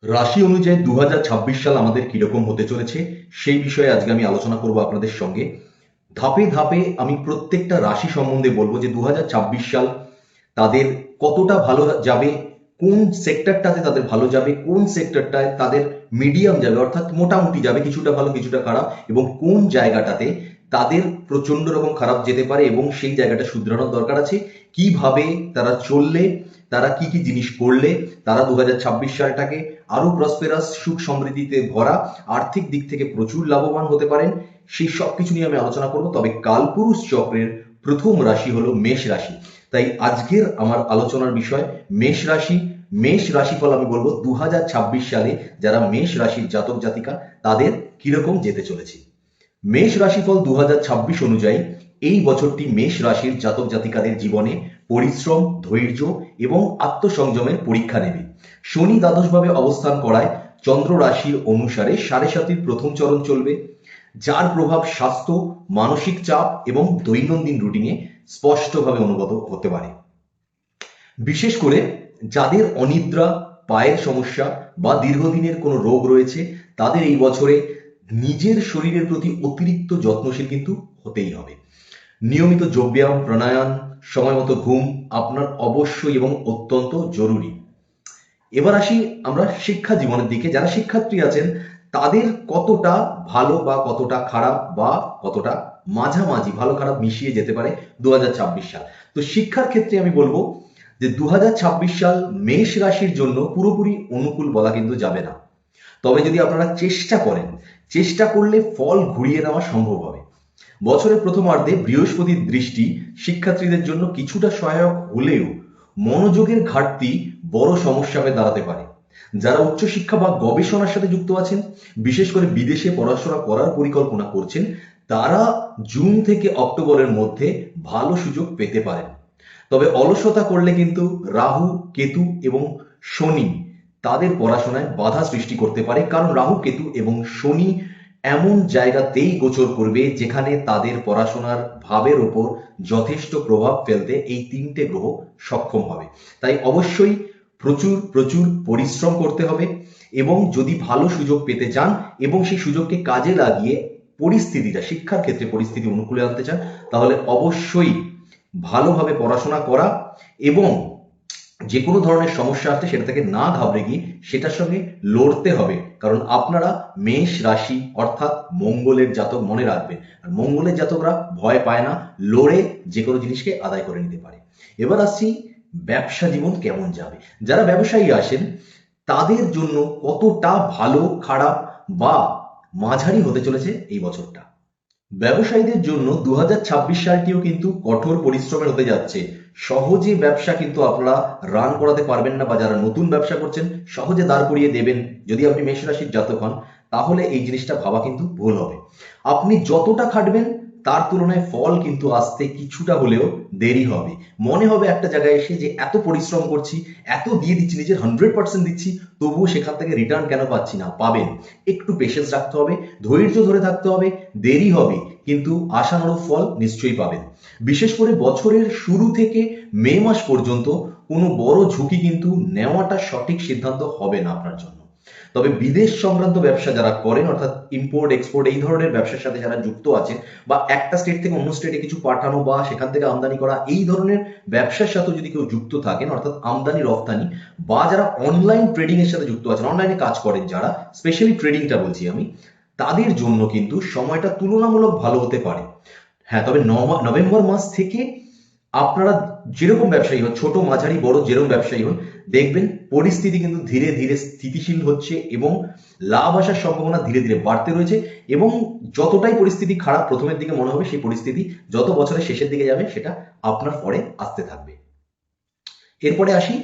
রাশি অনুযায়ী 2026 সাল আমাদের কিরকম হতে চলেছে সেই বিষয়ে আজকে আমি আলোচনা করব আপনাদের সঙ্গে। ধাপে ধাপে আমি প্রত্যেকটা রাশি সম্বন্ধে বলবো যে 2026 সাল তাদের কতটা ভালো যাবে, কোন সেক্টরটাতে তাদের ভালো যাবে, কোন সেক্টরটায় তাদের মিডিয়াম যাবে অর্থাৎ মোটামুটি যাবে, কিছুটা ভালো কিছুটা খারাপ, এবং কোন জায়গাটাতে তাদের প্রচন্ড রকম খারাপ যেতে পারে এবং সেই জায়গাটা শুধরানোর দরকার আছে। কিভাবে তারা চললে, তারা কি কি জিনিস করলে তারা 2026 সালটাকে আরো প্রসপেরাস, সুখ সমৃদ্ধিতে ভরা, আর্থিক দিক থেকে প্রচুর লাভবান হতে পারেন, সেই সব কিছু নিয়ে আমি আলোচনা করব। তবে কালপুরুষ চক্রের প্রথম রাশি হলো মেষ রাশি। তাই আজকের আমার আলোচনার বিষয় মেষ রাশি। মেষ রাশিফল আমি বলবো 2026 সালে যারা মেষ রাশির জাতক জাতিকা তাদের কিরকম যেতে চলেছে। মেষ রাশিফল 2026 অনুযায়ী এই বছরটি মেষ রাশির জাতক জাতিকাদের জীবনে পরিশ্রম, ধৈর্য এবং আত্মসংযমের পরীক্ষা নেবে। শনি দ্বাদশভাবে অবস্থান করায় চন্দ্র রাশির অনুসারে সাড়ে সাতির প্রথম চরণ চলবে, যার প্রভাব স্বাস্থ্য, মানসিক চাপ এবং দৈনন্দিন রুটিনে স্পষ্টভাবে অনুভূত হতে পারে। বিশেষ করে যাদের অনিদ্রা, পায়ের সমস্যা বা দীর্ঘদিনের কোনো রোগ রয়েছে তাদের এই বছরে নিজের শরীরের প্রতি অতিরিক্ত যত্নশীল কিন্তু হতেই হবে। নিয়মিত যোগব্যায়াম, প্রাণায়াম, সময় মতো ঘুম আপনার অবশ্যই এবং অত্যন্ত জরুরি। এবার আসি আমরা শিক্ষা জীবনের দিকে। যারা শিক্ষার্থী আছেন তাদের কতটা ভালো বা কতটা খারাপ বা কতটা মাঝামাঝি, ভালো খারাপ মিশিয়ে যেতে পারে 2026 সাল। তো শিক্ষার ক্ষেত্রে আমি বলবো যে 2026 সাল মেষ রাশির জন্য পুরোপুরি অনুকূল বলা কিন্তু যাবে না। তবে যদি আপনারা চেষ্টা করেন, চেষ্টা করলে ফল ঘুরিয়ে নেওয়া সম্ভব হবে। বছরের প্রথমার্ধে বৃহস্পতির দৃষ্টি শিক্ষার্থীদের জন্য কিছুটা সহায়ক হলেও মনোযোগের ঘাটতি বড় সমস্যা হয়ে দাঁড়াতে পারে। যারা উচ্চশিক্ষা বা গবেষণার সাথে যুক্ত আছেন, বিশেষ করে বিদেশে পড়াশোনা করার পরিকল্পনা করছেন, তারা জুন থেকে অক্টোবরের মধ্যে ভালো সুযোগ পেতে পারেন। তবে অলসতা করলে কিন্তু রাহু, কেতু এবং শনি তাদের পড়াশোনায় বাধা সৃষ্টি করতে পারে, কারণ রাহু, কেতু এবং শনি এমন জায়গাতেই গোচর করবে যেখানে তাদের পড়াশোনার ভাবের ওপর যথেষ্ট প্রভাব ফেলতে এই তিনটে গ্রহ সক্ষম হবে। তাই অবশ্যই প্রচুর প্রচুর পরিশ্রম করতে হবে, এবং যদি ভালো সুযোগ পেতে চান এবং সেই সুযোগকে কাজে লাগিয়ে পরিস্থিতিটা, শিক্ষার ক্ষেত্রে পরিস্থিতি অনুকূলে আনতে চান, তাহলে অবশ্যই ভালোভাবে পড়াশোনা করা এবং যে কোনো ধরনের সমস্যা আসলে সেটা থেকে না ঘাবড়ে গিয়ে সেটার সঙ্গে লড়তে হবে। কারণ আপনারা মেষ রাশি অর্থাৎ মঙ্গলের জাতক, মনে রাখবেন। আর মঙ্গলের জাতকরা ভয় পায় না, লড়ে যে কোনো জিনিসকে আদায় করে নিতে পারে। এবার আসছি ব্যবসা জীবন কেমন যাবে। যারা ব্যবসায়ী আসেন তাদের জন্য কতটা ভালো, খারাপ বা মাঝারি হতে চলেছে এই বছরটা। ব্যবসায়ীদের জন্য 2026 সালটিও কিন্তু কঠোর পরিশ্রমের হতে যাচ্ছে। সহজে ব্যবসা কিন্তু আপনারা রান করাতে পারবেন না, বা যারা নতুন ব্যবসা করছেন সহজে দাঁড় করিয়ে দেবেন যদি আপনি মেষ রাশির জাতক হন, তাহলে এই জিনিসটা ভাবা কিন্তু ভুল হবে। আপনি যতটা খাটবেন তার তুলনায় ফল কিন্তু আসতে কিছুটা হলেও দেরি হবে। মনে হবে একটা জায়গায় এসে যে এত পরিশ্রম করছি, এত দিয়ে দিচ্ছি, নিজের 100% দিচ্ছি, তবুও সেখান থেকে রিটার্ন কেন পাচ্ছি না। পাবেন, একটু পেশেন্স রাখতে হবে, ধৈর্য ধরে থাকতে হবে, দেরি হবে কিন্তু আশানুরূপ ফল নিশ্চয়ই পাবেন। বিশেষ করে বছরের শুরু থেকে মে মাস পর্যন্ত কোনো বড় ঝুঁকি কিন্তু নেওয়াটা সঠিক সিদ্ধান্ত হবে না আপনার জন্য। তবে বিদেশ সংক্রান্ত ব্যবসা যারা করেন অর্থাৎ ইম্পোর্ট এক্সপোর্ট এই ধরনের ব্যবসার সাথে যারা যুক্ত আছেন, বা একটা স্টেট থেকে অন্য স্টেটে কিছু পাঠানো বা সেখান থেকে আমদানি করা, এই ধরনের ব্যবসার সাথে যদি কেউ যুক্ত থাকেন অর্থাৎ আমদানি রপ্তানি, বা যারা অনলাইন ট্রেডিং এর সাথে যুক্ত আছেন, অনলাইনে কাজ করেন যারা, স্পেশালি ট্রেডিংটা বলছি আমি, তাদের জন্য কিন্তু সময়টা তুলনামূলক ভালো হতে পারে। হ্যাঁ, তবে নভেম্বর মাস থেকে আপনারা যেরকম ব্যবসায়ী হন, ছোট মাঝারি বড় যেরকম ব্যবসায়ী হন, দেখবেন পরিস্থিতি কিন্তু ধীরে ধীরে স্থিতিশীল হচ্ছে এবং লাভ আসার সম্ভাবনা ধীরে ধীরে বাড়তে রয়েছে। এবং যতটাই পরিস্থিতি খারাপ প্রথমের দিকে মনে হবে, সেই পরিস্থিতি যত বছরের শেষের দিকে যাবে সেটা আপনার পরে আসতে থাকবে। এরপরে আসি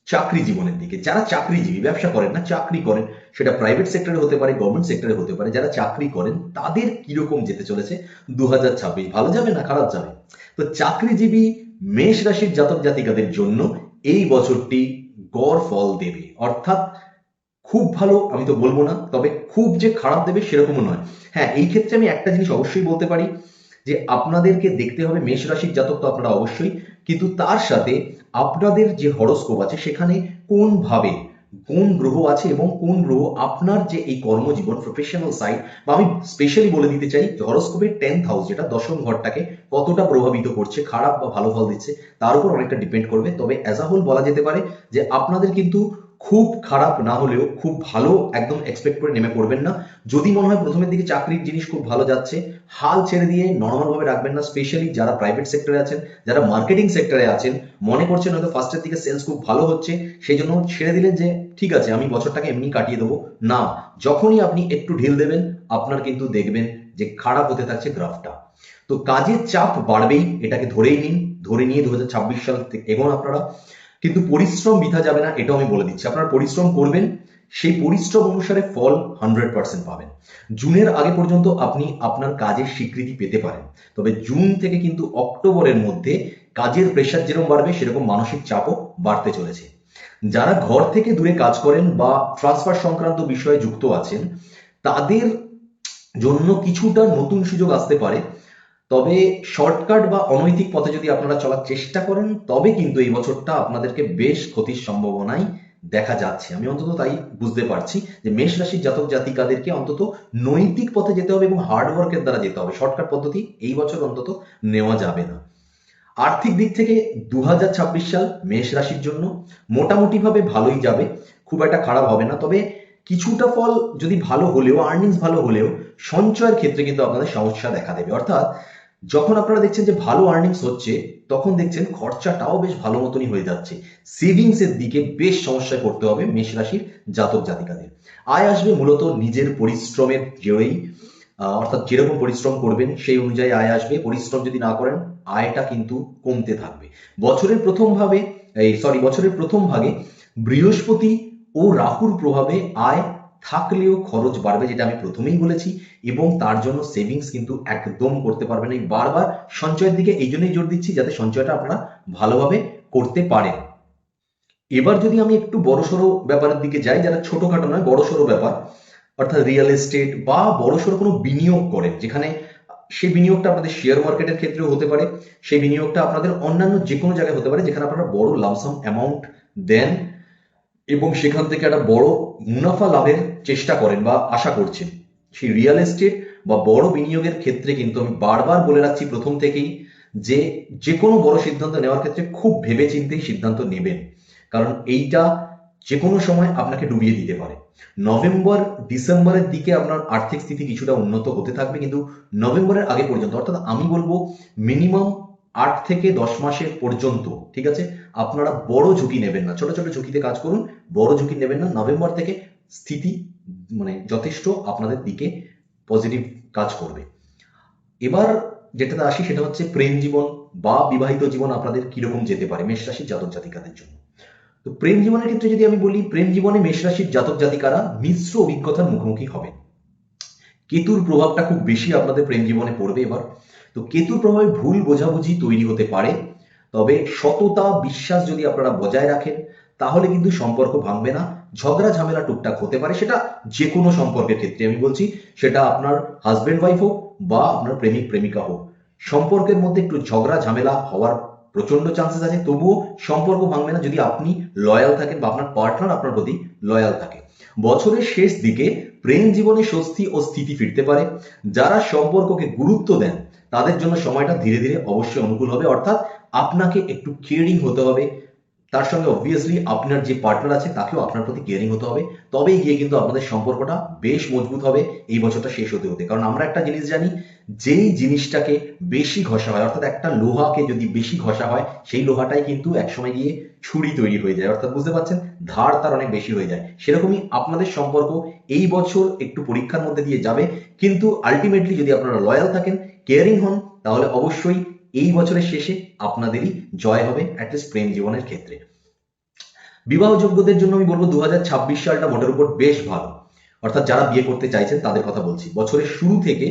চাকরি জীবনের দিকে। যারা চাকরিজীবী, ব্যবসা করেন না, চাকরি করেন, সেটা প্রাইভেট সেক্টরে হতে পারে, গভর্নমেন্ট সেক্টরে হতে পারে, যারা চাকরি করেন তাদের কিরকম যেতে চলেছে 2026? ভালো যাবে না খারাপ যাবে? তো চাকরিজীবী মেষ রাশির জাতক জাতিকাদের জন্য এই বছরটি গড় ফল দেবে, অর্থাৎ খুব ভালো আমি তো বলবো না, তবে খুব যে খারাপ দেবে সেরকমও নয়। হ্যাঁ, এই ক্ষেত্রে আমি একটা জিনিস অবশ্যই বলতে পারি যে আপনাদেরকে দেখতে হবে মেষ রাশির জাতক তো আপনারা অবশ্যই, কিন্তু তার সাথে আপনাদের যে হরোস্কোপ আছে সেখানে কোন ভাবে কোন গ্রহ আছে এবং কোন গ্রহ আপনার যে এই কর্মজীবন প্রফেশনাল সাইড, বা আমি স্পেশালি বলে দিতে চাই হরোস্কোপের 10th হাউস যেটা দশম ঘরটাকে কতটা প্রভাবিত করছে, খারাপ বা ভালো ফল দিচ্ছে তার উপর অনেকটা ডিপেন্ড করবে। তবে অ্যাজ আ হোল বলা যেতে পারে যে আপনাদের কিন্তু খুব খারাপ না হলেও খুব ভালো একদম এক্সপেক্ট করে নেমে পড়বেন না। যদি মনে হয় প্রথমের দিকে চাকরির জিনিস খুব ভালো যাচ্ছে, হাল ছেড়ে দিয়ে নর্মাল ভাবে রাখবেন না। স্পেশালি যারা প্রাইভেট সেক্টরে আছেন, যারা মার্কেটিং সেক্টরে আছেন, মনে করছেন হয়তো ফার্স্টের দিকে সেলস খুব ভালো হচ্ছে, সেই জন্য ছেড়ে দিলেন যে ঠিক আছে আমি বছরটাকে এমনি কাটিয়ে দেবো। না, যখনই আপনি একটু ঢিল দেবেন আপনার কিন্তু দেখবেন যে খারাপ হতে থাকছে গ্রাফটা। তো কাজের চাপ বাড়বেই, এটাকে ধরেই নিন। ধরে নিয়ে 2026 সাল থেকে এগোন আপনারা। কিন্তু পরিশ্রম বৃথা যাবে না, এটাও আমি বলে দিচ্ছি। আপনারা পরিশ্রম করবেন, সেই পরিশ্রম অনুসারে ফল 100% পাবেন। জুনের আগে পর্যন্ত আপনি আপনার কাজের স্বীকৃতি পেতে পারেন। তবে জুন থেকে কিন্তু অক্টোবরের মধ্যে কাজের প্রেশার যেরকম বাড়বে সেরকম মানসিক চাপও বাড়তে চলেছে। যারা ঘর থেকে দূরে কাজ করেন বা ট্রান্সফার সংক্রান্ত বিষয়ে যুক্ত আছেন তাদের জন্য কিছুটা নতুন সুযোগ আসতে পারে। তবে শর্টকাট বা অনৈতিক পথে যদি আপনারা চলার চেষ্টা করেন তবে কিন্তু এই বছরটা আপনাদেরকে বেশ ক্ষতির সম্ভাবনাই দেখা যাচ্ছে। আমি অন্তত তাই বুঝতে পারছি যে মেষ রাশির জাতক জাতিকাদেরকে অন্তত নৈতিক পথে যেতে হবে এবং হার্ডওয়ার্কের দ্বারা যেতে হবে। শর্টকাট পদ্ধতি এই বছর অন্তত নেওয়া যাবে না। আর্থিক দিক থেকে 2026 সাল মেষ রাশির জন্য মোটামুটি ভাবে ভালোই যাবে, খুব একটা খারাপ হবে না। তবে কিছুটা ফল যদি ভালো হলেও, আর্নিংস ভালো হলেও সঞ্চয়ের ক্ষেত্রে কিন্তু আপনাদের সমস্যা দেখা দেবে। অর্থাৎ যখন আপনারা দেখছেন যে ভালো আর্নিংস হচ্ছে তখন দেখছেন খরচাটাও বেশ ভালো মতনই হয়ে যাচ্ছে। সেভিংস এর দিকে বেশ সমস্যায় পড়তে হবে মেষ রাশির জাতক জাতিকাদের। আয় আসবে মূলত নিজের পরিশ্রমের জোরেই, অর্থাৎ যেরকম পরিশ্রম করবেন সেই অনুযায়ী আয় আসবে। পরিশ্রম যদি না করেন আয়টা কিন্তু কমতে থাকবে। বছরের প্রথম ভাগে বৃহস্পতি ও রাহুর প্রভাবে আয় থাকলেও খরচ বাড়বে, যেটা আমি প্রথমেই বলেছি, এবং তার জন্য সেভিংস কিন্তু একদম করতে পারবেন না। বারবার সঞ্চয়ের দিকে এই জন্যই জোর দিচ্ছি যাতে সঞ্চয়টা আপনারা ভালোভাবে করতে পারেন। এবার যদি আমি একটু বড়সড় ব্যাপারের দিকে যাই, যারা ছোটখাটো নয় বড়সড় ব্যাপার, অর্থাৎ রিয়েল এস্টেট বা বড়সড় কোনো বিনিয়োগ করেন, যেখানে সেই বিনিয়োগটা আপনাদের শেয়ার মার্কেটের ক্ষেত্রেও হতে পারে, সেই বিনিয়োগটা আপনাদের অন্যান্য যে কোনো জায়গায় হতে পারে যেখানে আপনারা বড় লামসাম অ্যামাউন্ট দেন এবং সেখান থেকে একটা বড় মুনাফা লাভের চেষ্টা করেন বা আশা করছেন, সেই রিয়েল এস্টেট বা বড় বিনিয়োগের ক্ষেত্রে কিন্তু আমি বারবার বলে রাখছি প্রথম থেকেই যে যে কোনো বড় সিদ্ধান্ত নেওয়ার ক্ষেত্রে খুব ভেবেচিন্তেই সিদ্ধান্ত নেবেন, কারণ এইটা যে কোনো সময় আপনাকে ডুবিয়ে দিতে পারে। নভেম্বর ডিসেম্বরের দিকে আপনার আর্থিক স্থিতি কিছুটা উন্নত হতে থাকবে, কিন্তু নভেম্বরের আগে পর্যন্ত, অর্থাৎ আমি বলবো মিনিমাম 8 থেকে 10 মাসের পর্যন্ত, ঠিক আছে, আপনারা বড় ঝুঁকি নেবেন না। ছোট ছোট ঝুঁকিতে কাজ করুন, বড় ঝুঁকি নেবেন না। নভেম্বর থেকে স্থিতি যথেষ্ট আপনাদের দিকে পজিটিভ কাজ করবে। এবার যেটাতে আসি সেটা হচ্ছে প্রেম জীবন বা বিবাহিত জীবন আপনাদের কিরকম যেতে পারে মেষ রাশির জাতক জাতিকাদের জন্য। তো প্রেম জীবনের ক্ষেত্রে যদি আমি বলি, প্রেম জীবনে মেষ রাশির জাতক জাতিকারা মিশ্র অভিজ্ঞতার মুখোমুখি হবেন। কেতুর প্রভাবটা খুব বেশি আপনাদের প্রেম জীবনে পড়বে এবার। তো কেতুর প্রভাবে ভুল বোঝাবুঝি তৈরি হতে পারে, তবে সততা বিশ্বাস যদি আপনারা বজায় রাখেন তাহলে কিন্তু সম্পর্ক ভাঙবে না। ঝগড়া ঝামেলা টুকটাক হতে পারে, সেটা যে কোনো সম্পর্কের ক্ষেত্রে আমি বলছি, সেটা আপনার হাজবেন্ড ওয়াইফ হোক বা আপনার প্রেমিক প্রেমিকা হোক, সম্পর্কের মধ্যে একটু ঝগড়া ঝামেলা হওয়ার প্রচন্ড চান্সেস আছে, তবুও সম্পর্ক ভাঙবে না যদি আপনি লয়াল থাকেন বা আপনার পার্টনার আপনার প্রতি লয়াল থাকে। বছরের শেষ দিকে প্রেম জীবনে স্বস্তি ও স্থিতি ফিরতে পারে। যারা সম্পর্ককে গুরুত্ব দেন তাদের জন্য সময়টা ধীরে ধীরে অবশ্যই অনুকূল হবে, অর্থাৎ আপনাকে একটু কেয়ারিং হতে হবে, তার সঙ্গে অবভিয়াসলি আপনার যে পার্টনার আছে তাকেও আপনার প্রতি কেয়ারিং হতে হবে। তবেই গিয়ে কিন্তু আপনাদের সম্পর্কটা বেশ মজবুত হবে এই বছরটা শেষ হতে হতে। কারণ আমরা একটা জিনিস জানি, যেই জিনিসটাকে বেশি ঘষা হয়, অর্থাৎ একটা লোহাকে যদি বেশি ঘষা হয় সেই লোহাটাই কিন্তু একসময় গিয়ে ছুরি তৈরি হয়ে যায়, অর্থাৎ বুঝতে পারছেন ধার তার অনেক বেশি হয়ে যায়। সেরকমই আপনাদের সম্পর্ক এই বছর একটু পরীক্ষার মধ্যে দিয়ে যাবে, কিন্তু আলটিমেটলি যদি আপনারা লয়াল থাকেন, কেয়ারিং হন, তাহলে অবশ্যই এই বছরের শেষে আপনাদেরই জয় হবে, অ্যাটলিস্ট প্রেম জীবনের ক্ষেত্রে। বিবাহযোগ্যদের জন্য আমি বলবো 2026 সালটা মোটের উপর বেশ ভালো, অর্থাৎ যারা বিয়ে করতে চাইছেন তাদের কথা বলছি। বছরের শুরু থেকে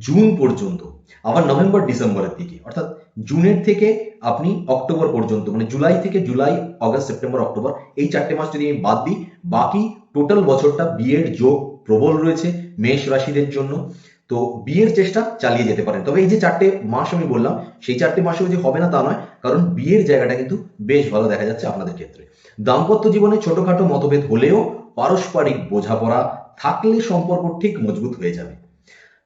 জুন পর্যন্ত, আবার নভেম্বর ডিসেম্বরের দিকে, অর্থাৎ জুনের থেকে আপনি অক্টোবর পর্যন্ত, জুলাই থেকে জুলাই অগস্ট সেপ্টেম্বর অক্টোবর, এই 4টে মাস যদি আমি বাদ দিই, বাকি টোটাল বছরটা বিয়ের যোগ প্রবল রয়েছে মেষ রাশিদের জন্য। তো বিয়ের চেষ্টা চালিয়ে যেতে পারেন। তবে এই যে 4টে মাস আমি বললাম সেই 4টে মাসেও যে হবে না তা নয়, কারণ বিয়ের জায়গাটা কিন্তু বেশ ভালো দেখা যাচ্ছে আপনাদের ক্ষেত্রে। দাম্পত্য জীবনে ছোটখাটো মতভেদ হলেও পারস্পরিক বোঝাপড়া থাকলে সম্পর্ক ঠিক মজবুত হয়ে যাবে।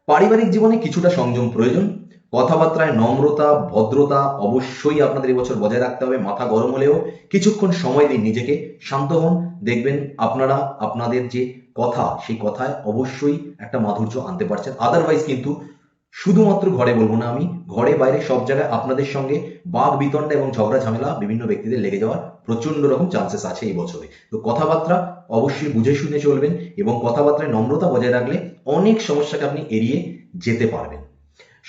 পারিবারিক জীবনে কিছুটা সংযম প্রয়োজন। কথাবার্তায় নম্রতা ভদ্রতা অবশ্যই আপনাদের এবছর বজায় রাখতে হবে। মাথা গরম হলেও কিছুক্ষণ সময় দিন নিজেকে, শান্ত হন। দেখবেন আপনারা আপনাদের যে কথা সেই কথায় অবশ্যই একটা মাধুর্য আনতে পারছেন। আদারওয়াইজ কিন্তু শুধুমাত্র ঘরে বলবো না আমি, ঘরে বাইরে সব জায়গায় আপনাদের সঙ্গে বাক বিতণ্ডা এবং ঝগড়া ঝামেলা বিভিন্ন ব্যক্তিদের লেগে যাওয়ার প্রচন্ড রকম চান্সেস আছে এই বছরে। তো কথাবার্তা অবশ্যই বুঝে শুনে চলবেন এবং কথাবার্তায় নম্রতা বজায় রাখলে অনেক সমস্যাকে আপনি এড়িয়ে যেতে পারবেন।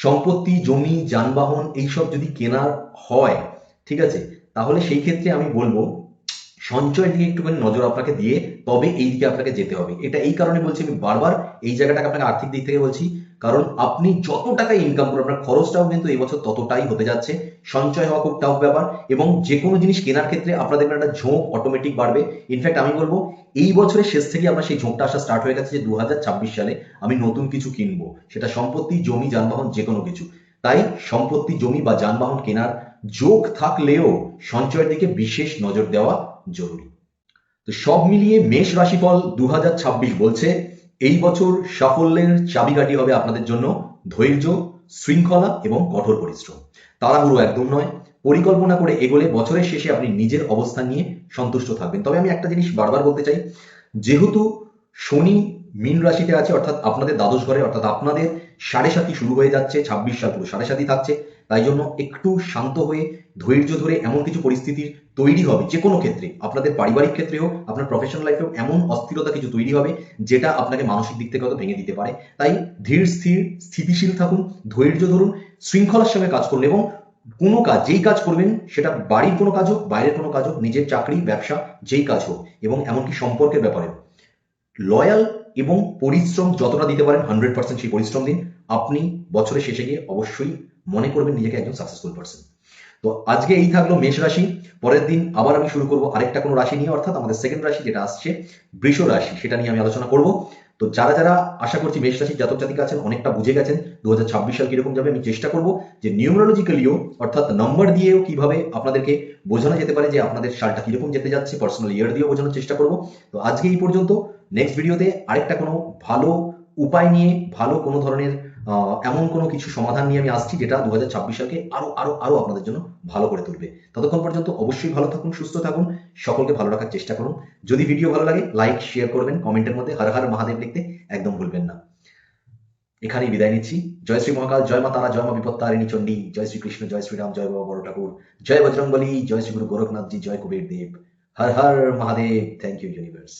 সম্পত্তি জমি যানবাহন এইসব যদি কেনার হয়, ঠিক আছে, তাহলে সেই ক্ষেত্রে আমি বলবো সঞ্চয়ের দিকে একটুখানি নজর আপনাকে দিয়ে তবে এই দিকে আপনাকে যেতে হবে। এটা এই কারণে বলছি, আমি বারবার এই জায়গাটাকে আপনাকে আর্থিক দিক থেকে বলছি, কারণ আপনি যত টাকা ইনকাম করবেন আপনার খরচটাও কিন্তু এই বছর ততটাই হতে যাচ্ছে। সঞ্চয় হওয়া খুব টাফ ব্যাপার এবং যে কোনো জিনিস কেনার ক্ষেত্রে আপনাদের একটা ঝোঁক অটোমেটিক বাড়বে। ইনফ্যাক্ট আমি বলবো এই বছরের শেষ থেকে আপনার সেই ঝোঁকটা আসা স্টার্ট হয়ে গেছে যে 2026 সালে আমি নতুন কিছু কিনবো, সেটা সম্পত্তি জমি যানবাহন যে কোনো কিছু। তাই সম্পত্তি জমি বা যানবাহন কেনার যোগ থাকলেও সঞ্চয়ের দিকে বিশেষ নজর দেওয়া জরুরি। তো সব মিলিয়ে মেষ রাশিফল 2026 বলছে এই বছর সাফল্যের চাবিকাঠি হবে আপনাদের জন্য ধৈর্য, শৃঙ্খলা এবং কঠোর পরিশ্রম। তাড়াহুড়ো একদম নয়, পরিকল্পনা করে এগোলে বছরের শেষে আপনি নিজের অবস্থান নিয়ে সন্তুষ্ট থাকবেন। তবে আমি একটা জিনিস বারবার বলতে চাই, যেহেতু শনি মীন রাশিতে আছে অর্থাৎ আপনাদের দ্বাদশ ঘরে, অর্থাৎ আপনাদের সাড়ে সাতি শুরু হয়ে যাচ্ছে, 26 সাল পুরো সাড়ে সাতি থাকছে। তাই জন্য একটু শান্ত হয়ে ধৈর্য ধরে এমন কিছু পরিস্থিতির তৈরি হবে যে কোনো ক্ষেত্রে, আপনাদের পারিবারিক ক্ষেত্রে হোক আপনার প্রফেশনাল লাইফেও এমন অস্থিরতা কিছু তৈরি হবে যেটা আপনাকে মানসিক দিক থেকে হয়তো ভেঙে দিতে পারে। তাই ধীর স্থির স্থিতিশীল থাকুন, ধৈর্য ধরুন, শৃঙ্খলার সঙ্গে কাজ করুন এবং কোনো কাজ যেই কাজ করবেন সেটা বাড়ির কোনো কাজ হোক বাইরের কোনো কাজ হোক, নিজের চাকরি ব্যবসা যেই কাজ হোক এবং এমনকি সম্পর্কের ব্যাপারে লয়াল এবং পরিশ্রম যতটা দিতে পারেন 100% সেই পরিশ্রম দিন। আপনি বছরের শেষে গিয়ে অবশ্যই মনে করবেন নিজেকে একজন সাকসেসফুল পারসন। তো আজকে এই থাকলো মেষ রাশি। পরের দিন আবার আমি শুরু করব আরেকটা কোনো রাশি নিয়ে, অর্থাৎ আমাদের সেকেন্ড রাশি যেটা আসছে বৃষ রাশি, সেটা নিয়ে আমি আলোচনা করব। তো যারা যারা আশা করছি মেষ রাশির জাতক জাতিকা আছেন অনেকটা বুঝে গেছেন 2026 সাল কিরকম যাবে। আমি চেষ্টা করব যে নিউমারোলজিক্যালিও অর্থাৎ নাম্বার দিয়েও কিভাবে আপনাদেরকে বোঝানো যেতে পারে যে আপনাদের সালটা কিরকম যেতে যাচ্ছে, পার্সোনাল ইয়ার দিয়েও বোঝানোর চেষ্টা করব। তো আজকে এই পর্যন্ত। নেক্সট ভিডিওতে আরেকটা কোনো ভালো উপায় নিয়ে, ভালো কোনো ধরনের এমন কোনো কিছু সমাধান নিয়ে আমি আসছি যেটা 2026 সালকে আরো আরো আরো আপনাদের জন্য ভালো করে তুলবে। ততক্ষণ পর্যন্ত অবশ্যই ভালো থাকুন, সুস্থ থাকুন, সকলকে ভালো রাখার চেষ্টা করুন। যদি ভিডিও ভালো লাগে লাইক শেয়ার করবেন, কমেন্টের মধ্যে হর হর মহাদেব লিখতে একদম ভুলবেন না। এখানেই বিদায় নিচ্ছি। জয় শ্রী মহাকাল, জয় মা তারা, জয় মা বিপত্তারিণী চণ্ডী, জয় শ্রীকৃষ্ণ, জয় শ্রীরাম, জয় বাবা বড় ঠাকুর, জয় বজরংবলী, জয় শ্রী গুরু গোরখনাথজি, জয় কুবের দেব। Har Har Mahadev. Thank you universe.